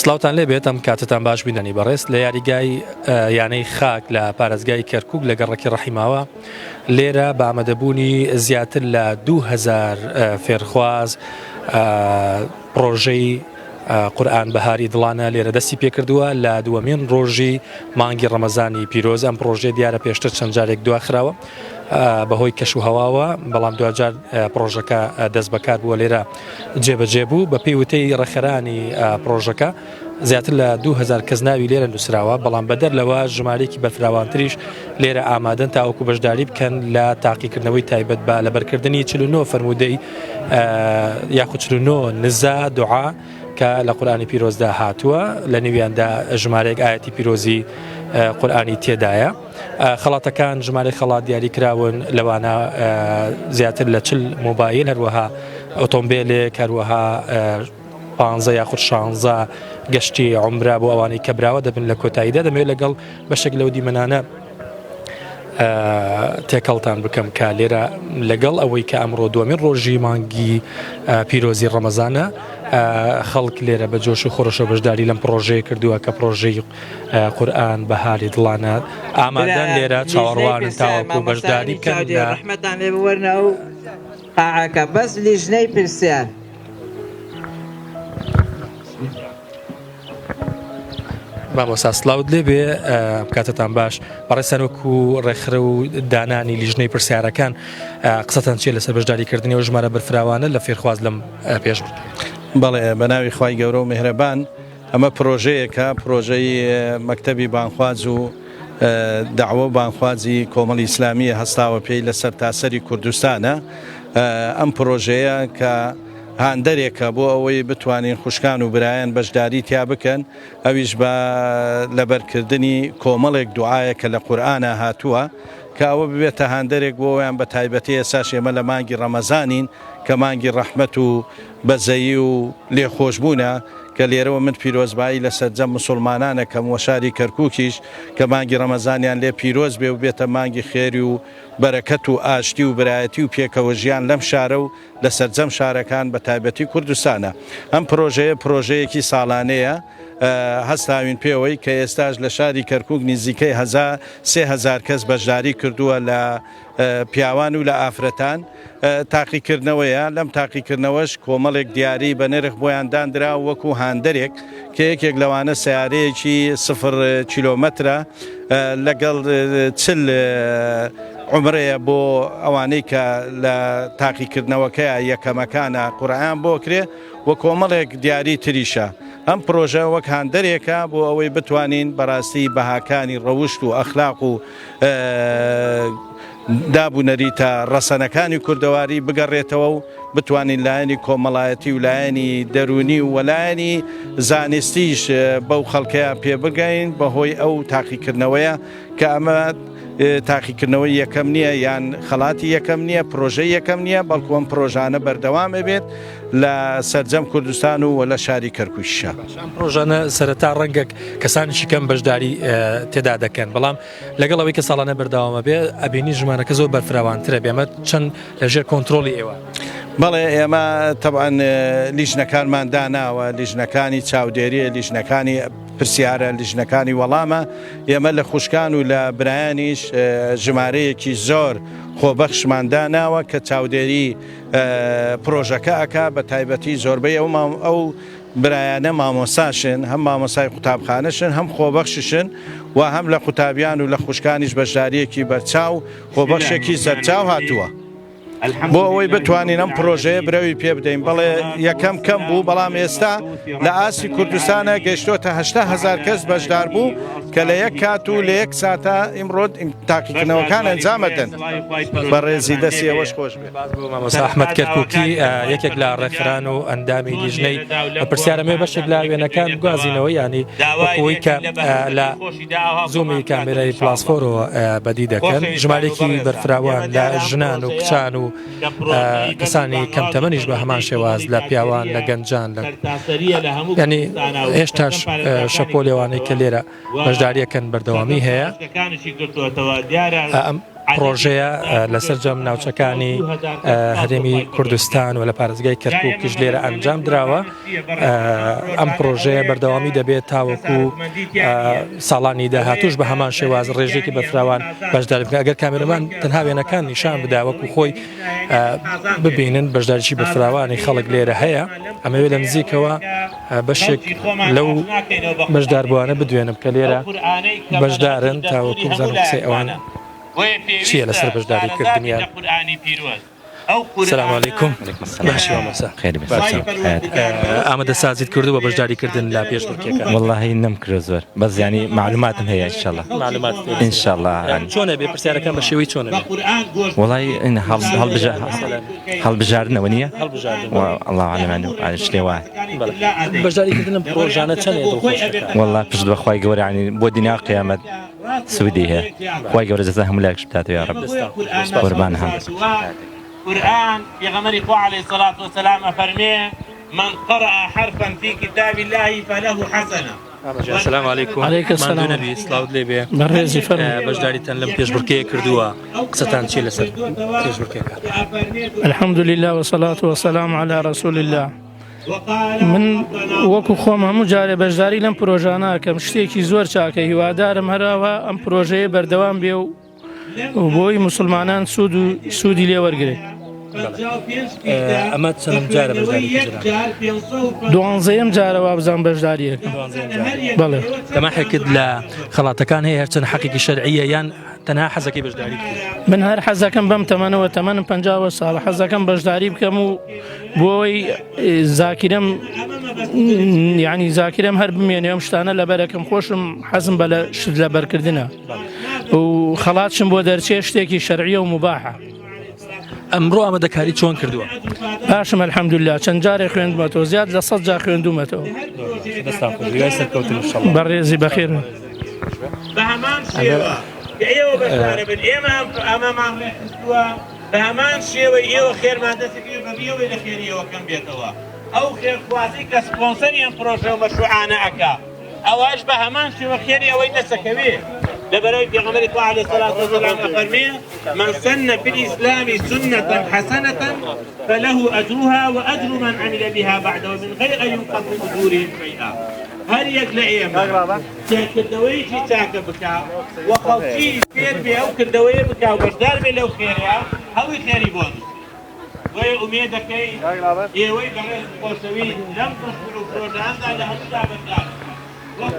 سلااوان لێ بێت ئەم کاتتان باش بینەنی بەڕێست لە یاریگای یانەی خاک لە پارێزگای کەرکووک لە گەڕەکی ڕەحیماوە لێرە بە ئامادەبوونی زیاتر لە 2000 فێرخواز پرۆژەی قورئان بەهاری دڵانە لێرە دەستی پێکردووە لە دووەمین ڕۆژی مانگی ڕەمەزانی پیرۆز. ئەم پرۆژێ دیارە پێشتر چەند جارێک دواخراوە بەهۆی کەش و هەواوە، بەڵام دوجار پرۆژەکە دەست بەکار بووە لێرە جێبەجێ بوو. بە پێی وتەی ڕێخەرانی پرۆژەکە زیاتر لە 2000 کەس ناوی لێرە نووسراوە، بەڵام بەدەر لەوە ژمارەیەکی بەرفراوانتریش لێرە ئامادەن تاوەکو بەشداری بکەن لە تاقیکردنەوەی تایبەت بە لەبەرکردنی 49 فەرمودەی یاخود 49 نزا دوعا کە لە قورئانی پیرۆزدا هاتووە، لە نێویاندا ژمارەیەک ئاەتی پیرۆزی قورئانی تێدایە. خەڵاتەکان ژمارەی خەڵات دیاری کراون، لەوانە زیاتر لە 40 مۆبایل، هەروەها ئۆتۆمبیلێک، هەروەها 15 یاخود 16 گەشتی عومرە بۆ ئەوانەی کە براوە دەبن لە کۆتاییدا. دەمەوێت لەگەڵ بەشێک لەو دیمەنانە تێکەڵتان بکەم کە لێرە لەگەڵ ئەوەی کە ئەمڕۆ دووەمین ڕۆژی مانگی پیرۆزی ڕەمەزانە خەڵک لێرە بە جۆش و خۆڕەشە بەشداری لەم پرۆژەیە کردووە کە پرۆژەی قورئان بەهاری دڵانە ئامادەن لێرە چاوەڕوانن تاوەکو بەشداری بکەن. ڕەحمەتان لێ بوەرنە و قاعەکە بەس لیژنەی پرسیار. مامۆستا سلااوت لێ بێ، کاتتان باش. بەڕێستان وەکو ڕێکخرە و دانانی لیژنەی پرسیارەکان قسەتان چیە لەسەر بەشداریکردنی و ژمارە بەرفراوانە لە فێرخواز لەم پێش؟ بەڵێ بەناوی خوای گەورە و میهرەبان، ئەمە پرۆژەیەکە، پرۆژەی مەکتەبی بانخواز و داعوە بانخوازی کۆمەڵی ئیسلامیە هەستاوە پێی لەسەر تاسەری کوردستانە. ئەم پرۆژەیە کە هاندەرێکە بۆ ئەوەی بتوانین خوشکان و برایان بەشداری تیا بکەن، ئەویش بە لەبەرکردنی کۆمەڵێک دوعاە کە لە قورئانە هاتووە کە ئەوە ببێتە هاندەرێک بۆ ئەویان بە تایبەتی ئێساش ئێمە لە مانگی ڕەمەزانین کە مانگی ڕەحمەت و بەزەیی و لێخۆشبوونە، کە لێرەوە من پیرۆزبایی لە سەرجەم مسلمانانە کەم وە شاری کەرکووکیش کە مانگی ڕەمەزانیان لێ پیرۆز بێ و بێتە مانگی خێری و بەرەکەت و ئاشتی و برایەتی و پێکەوە ژیان لەم شارە و لە سەرجەم شارەکان بە تایبەتی کوردستانە. ئەم پرۆژەیە پرۆژەیەکی ساڵانەیە، هەستاوین پێوەی کە ئێستاش لە شاری کەرکووک نزیکەی 3000 کەس بەشداری کردووە لە پیاوان و لە ئافرەتان. تاقیکردنەوەیە، لەم تاقیکردنەوەش کۆمەڵێک دیاری بە نرخ بۆیان دانرا وەکو هاندەرێک کە یەکێک لەوانە سیارەیەکی 0 کیلۆمەترە لەگەڵ 40 عمرەیە بۆ ئەوانەی کە لە تاقیکردنەوەکەیە یەکەمەکانە قورئان بۆکرێ و کۆمەڵێک دیاری تریشە. ئەم پرۆژە وەک هاندەرێکە بۆ ئەوەی بتوانین بەڕاستی بەهاکانی ڕەوشت و ئەخلاق و دابوونەریتە ڕەسەنەکانی کوردەواری بگەڕێتەوە و بتوانین لایەنی کۆمەڵایەتی و لایەنی دەرونی و وەلایەنی زانستیش بەو خەڵکەیە پێبگەین بەهۆی ئەو تاقیکردنەوەیە کە ئەمە تاقیکردنەوەی یەکەم نییە یان خەڵاتی یەکەم نییە، پرۆژەی یەکەم نییە، بەڵکو ئەم پرۆژانە بەردەوامە بێت لە سەرجەم کوردستان و لە شاری کەرکووکیشە. پرۆژانە سەرەتا ڕەنگەک کەسانیشی کەم بەشداری تێدا دەکەن، بەڵام لەگەڵ ئەوەی کە ساڵانە بەردەوامە بێ ئەبینی ژمارەکە زۆر بەرفراوانترە بێ. ئەمە چەند لەژێر کۆنتترۆلی ئێوە؟ بەڵێ ئێمە تەبعاً لیژنەکانمان داناوە، لیژنەکانی چاودێریە، لیژنەکانی پرسیارە، لیژنەکانی وەڵامە. ئێمە لە خوشکان و لە برایانیش ژمارەیەکی زۆر خۆبەخشمان داناوە کە چاودێری پرۆژەکە ئەکا بە تایبەتی زۆربەی ئەو برایانە مامۆساشن، هەم مامۆسای قوتابخانەشن، هەم خۆبەخششن و هەم لە قوتابیان و لە خوشکانیش بەشداریەکی بەرچاو خۆبەخشێکی سەرچاو هاتووە بۆ ئەوەی بتوانین ئەم پرۆژەیە برەوی پێ بدەین. بەڵێ یەکەم کەم بوو، بەڵام ئێستا لە ئاسی کوردستانە گەیشتۆتە 80,000 کەس بەشدار بوو کە لە یەک کات و لە یەک ساتە ئیمڕۆ تاقیکردنەوەکان ئەنجامەدەن. بە ڕێزی دەستی ئەوەش خۆش بێت. مامۆستا ئەحمەد کەرکووکی یەکێک لە ڕێکخران و ئەندامی لیژنەی پرسیارەمێ بەشێک لە وێنەکان گوازینەوەی ینی وەکوەوەی کە لە زوومی کامێرای پلاسفۆرەوە بەدی دەکەن، ژمارێکی بەرفراوان لە ژنان و کچان و کەسانی کەم تەمەنیش بە هەمان شێواز لە پیاوان لە گەنجان ینی هێشتاش شەپۆ لێوانەی کە لێرە بەشداریەکەن بەردەوامی هەیە. پرۆژەیە لەسەر جەم ناوچەکانی هەرێمی کوردستان و لە پارێزگای کەرکووکیش لێرە ئەنجام درراوە. ئەم پرۆژەیە بەردەوامی دەبێت تاوەکو ساڵانی داهاتوش بە هەمان شێواز ڕێژێکی بەفراوان بەشدار بکەن. ئەگەر کامێرەمان تەنها وێنەکان نیشان بداوەکو خۆی ببینن بەشداریی بەفراوانی خەڵک لێرە هەیە، ئەمەوێت لە نزیکەوە بەشێک لەو بەشداربووانە بدوێنم کە لێرە بەشدارن تاوەکو بزانم قسەی ئەوان چییە لەسەر بەشداریکردنیان. سلام علیکم. باشی مامۆستا ئامادە سازیت کردو بە بەشداریکردن لا پێشبڕکێکە؟ والله نەمکرد زۆر، بەس ینی معلوماتم هەیە ئینشاءالله. معلومات ئینشاءالله. چۆنە بێ پرسیارەکان بە شێوەی چۆنە بێ؟ والله هەڵبژاردنەوە نییە؟ الله عالم شتێ وایە. بەشداریکردنم پرۆژانە چەندێ دڵخۆشەکە؟ والله پشت بەخوای گەورە ینی بۆ دنیا قیامەت سوودی هەیە. خوای گەورە جەزا هەموو لایەکش بداتەوە یا رب. قوربان هەم. قرآن پیغمبر خو علیه الصلاة والسلام فرمي من قرأ حرفا في كتاب الله فله حسنة. السلام علیکم. عليك السلام. ماندوو نەبی سلااوت لێ بێ. بەڕێزی فەرموو. بەشداریتان لەم پێشبڕکەیە کردووە، قسەتان چی لەسەر پێشبڕکێکە؟ الحمد لله والصلاة والسلام على رسول الله. من وەکو خۆم هەموو جارێ بەشداری لەم پرۆژانەکەم، شتێکی زۆر چاکە، هیوادارم هەراوە ئەم پرۆژەیە بەردەوام بێ و بۆی مسلمانان سوودی لێ وەرگێت. ئەمە چەند جارە بەشداری کردرا؟ 12ەم جارە وابزان بەشداریەکەم. بەڵێ. تەماحێکت لە خەڵاتەکان هەیە هەرچەند حەقێکی شەرعیە یان تەنها حەزەکەی بەشداری کرد؟ من هەر حەزەکەم بەم تەمەنەوە، تەمەنم 50 ساڵ، حەزەکەم بەشداری بکەم و بۆی زاکرم یعنی زاکرم هەر بمێنێ ئەم شتانە لەبەرەکەم خۆشم حەزم بە لە شت لەبەرکردنە و خەڵاتشم بۆ دەرچێ شتێکی شەرعیە و مباحە. ئەمڕۆ ئامادەکاری چۆن کردووە؟ باشم الحەمدوللا، چەند جارێک خوێندمەتەوە، زیاد لە 100 جار خوێندومەتەوە. بەڕێزی بەخێر. بە هەمان شێوە ئێوە بەشدارە بن، ئێمە ئەمەمان ڕێخستووە، بە هەمان شێوەی ئێوە خێرمان دەستێکی بە بیەوەی لە خێریەوەکەم بێتەوە. ئەو خێرخوازی کە سپۆنسەری ئەم پرۆژە و مەشروعانە ئەکا، ئەوەش بە هەمان شێوە خێری ئەوەی دەسەکەوێ. لبروي في غمر الله عليه الصلاة والسلام فرميه من سن في الإسلام سنة حسنة فله أجرها وأجر من عمل بها بعده من غير أن ينقص من أجورهم شيئا. هل يقلعيهم كردوي شي تاكا بكا وخلصي خير بها وكردوي بكا وبشدار بها لو خيرها هوي خيري بون وي أميدك إيه وي بغير قوسوي لم تصبروا فروجان ذا لهم دابا.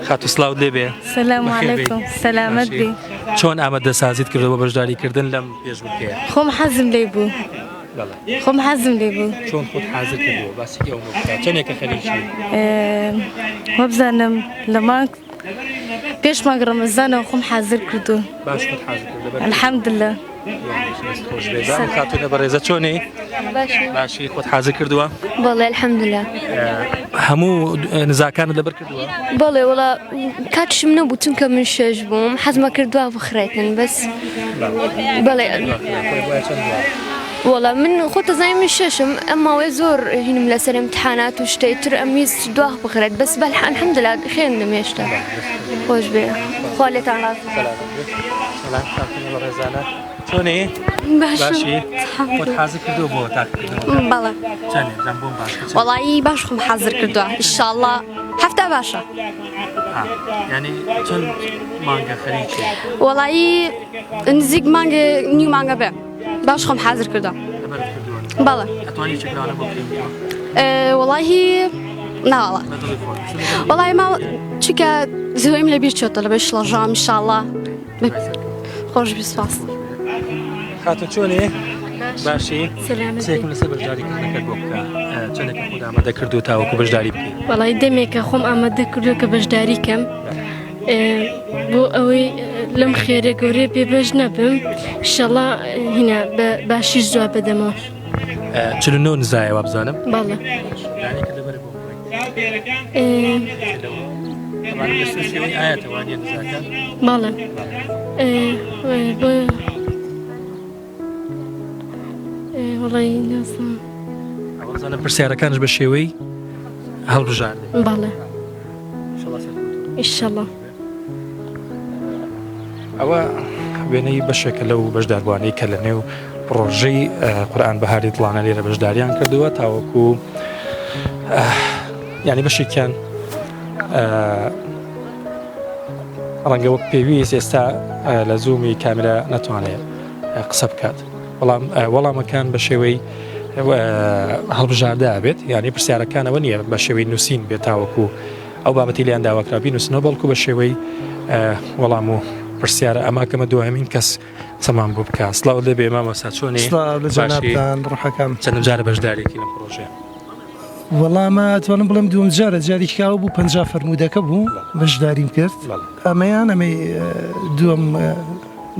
خاتو سلااوت لێ بێ. سلام علیکم. سلامت بی. چۆن ئامادە سازیت کردەوە بەشداریکردن لەم پێشبڕکەیە؟ خۆم حەزم لێ بوو. خۆم حەزم لێ بوو. چۆن خۆت حازر کردەوە؟ باسی ئەو چەندێکە خەریکی؟ وابزانم لە مانگ پێش مانگ ڕەمەزانەوە خۆم حازر کردو. باش خۆت حازر کردەوە. الحەمدلله. خاتونە بەڕێزە چۆنی؟ باشی خۆت حازر کردووە؟ بەڵێ الحەمدلله. هەموو نزاکانت لەبەر کردووە؟ بەڵێ وڵا کاتشم نەبوو چونکە من شێژ بووم، حەزمە کردووە بخڕێتن بەس. بەڵێ وڵا من خۆتە زای من شەشم، ئەماوێ زۆر هینم لەسەر امتحانات و شتەی تر ئەمیز دواه بخڕێت بەس الحەمدلله خوێندم هێشتا. خۆش بێ. خوا لێتان ڕازی. چۆنی؟ باشی خۆت حازر کردووە بۆ تاقیکردنەوە؟ بەڵێ. چەندێک بۆم باش. وەڵایی باش خۆم حازر کردووە، ئینشاءڵڵا هەفتە باشە. یعنی چەند مانگە خەریکی؟ وەڵایی نزیک مانگە نیو مانگە بێ. باش خۆم حازر کردووە. بەڵێ. ئەتوانی چێکراوانە بۆ بکەین؟ وەڵاهی ناوەڵە. وەڵایی ما چیکە زۆریم لەبیر چۆتە لە بەش لەژام ئینشاءڵڵا. خۆش بی سپاس. خاتو چۆنی؟ باشی؟ سێکم لەسەر بەشداریکردنەکەت بۆ بکە. چەندێک خۆت ئامادە کردو تاوەکو بەشداری بکەیت؟ وەڵای دەمێکە خۆم ئامادە کردووە کە بەشداریکەم بۆ ئەوەی لەم خێرە گەورەی پێبەش نەبم، ئینشاڵڵا هینا بە باشیش جواب بدەمەوە. 49 نزایەوە بزانم؟ بەڵێ. ئاەتەوانە نزاکان؟ بەڵێ. وەڵای نازانم. ئەوەزانە پرسیارەکانش بە شێوەی هەڵبژاردن. بەڵێ. ئینشاڵڵا. ئەوە بێنەی بەشێکە لەو بەشداربوانەی کە لە نێو پرۆژەی قورئان بەهاری دڵانە لێرە بەشداریان کردووە تاوەکو یعنی بەشێکیان ڕەنگە وەک پێویست ئێستا لە زوومی کامرە نەتوانێت قسە بکات بەڵام وەڵامەکان بە شێوەی هەڵبژاردە بێت یعنی پرسیارەکانەوە نییە بە شێوەی نووسین بێت تاوەکو ئەو بابەتی لیان داواکرابی نووسنەوە بەڵکو بە شێوەی وەڵام و پرسیارە ئەماکەمە دوایمین کەس سەمان بوو بکە سڵاو دەبێ مامۆستا چۆنی ڕحەکەم چەند جارە بەشدارێکی لەم پرۆژێ وەڵامە توانم بڵم دوم جارە جاریکاوە بوو 50 فەرمودەکە بوو بەشداریم کرد ئەمەیان ئەمەی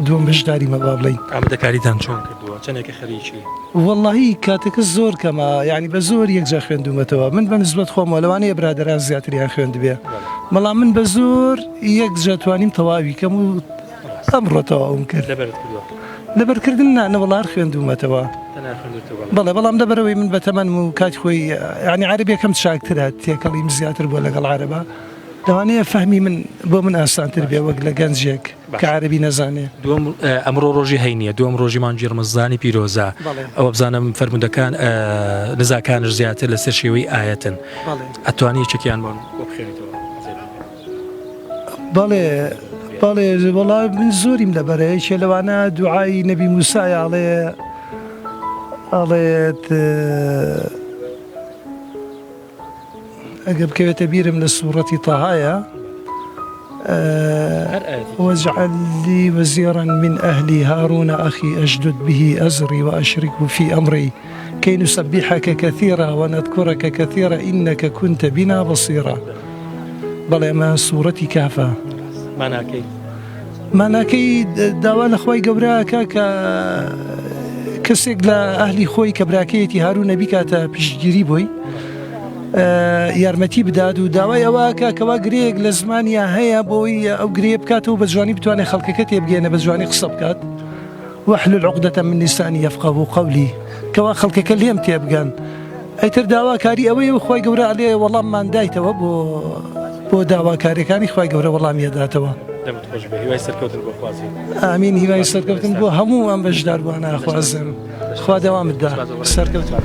دوم بەشداریمە با بڵین ئامادەکاریتان چۆن کردووە چەندێکە خەریکی واللهی کاتێکە زۆر کەمە یعنی بە زۆر یەکجا خوێندومەتەوە من بە نسبەت خۆمەوە لەوانەیە برادران زیاتریان خوێندبێ بەڵام من بە زۆر یەکجا توانیم تەواوی کەم و ئەمڕۆ تەواوم کرد لەبەرکردن نەوەڵار خوێندومەتەوە بەڵێ بەڵام دەبەرەوەی من بە تەمەن و کات خۆی ینی عەربیەکەم چاکترە تێکەڵیم زیاتر بووە لەگەڵ عەرەبە لەوانەیە فەهمی من بۆ من ئاسانتر بێ وەک لە گەنجێک کە عەربی نەزانێ ئەمڕۆ ڕۆژی هەینیە دووەم ڕۆژی مانگی ڕەمەزانی پیرۆزە ئەوە بزانم فەرمودەکان نزاکانش زیاتر لەسەر شێوەی ئاەتن ئەتوانی چەکیان بۆن بۆ بخێنیتەوە بەڵێ بەڵێ وەڵا من زۆریم لەبەرەیە چێ لەوانە دوعای نەبی موسای ئاڵێت ئەگە بکەوێتە بیرم لە سوورەتی تەهایە واجعل لي وزيرا من أهلي هارون أخي أشدد به أزري وأشركه في أمري كي نسبحك كثيرا ونذكرك كثيرا إنك كنت بنا بصيرا بەڵێ ما سوورەتی کافە ماناکەی داوا لە خۆی گەورەکە کە کەسێک لە ئەهلی خۆی کە براکەیەتی هارون نەبی کاتە پشتگیری بووی یارمەتی بدات و داوای ئەوەکە کەوا گرێک لە زمانیا هەیە بۆی ئەو گرێ بکاتەوە بە جوانی بتوانێت خەڵکەکە تێبگەێنە بە جوانی قسە بکات واحلل عقدة من لساني يفقهوا قولي کەوا خەڵکەکە لێم تێبگەن ئەیتر داواکاری ئەوەیە و خۆی گەورە ئەڵێ وەڵاممان دایتەوە بۆ داواکاریەکانی خۆی گەورە وەڵامی دەداتەوە ئامین هیوای سەرکەوتن بۆ هەموو ئەم بەشداربووانە خوازم خوا دەوامتدا سەرکەوتن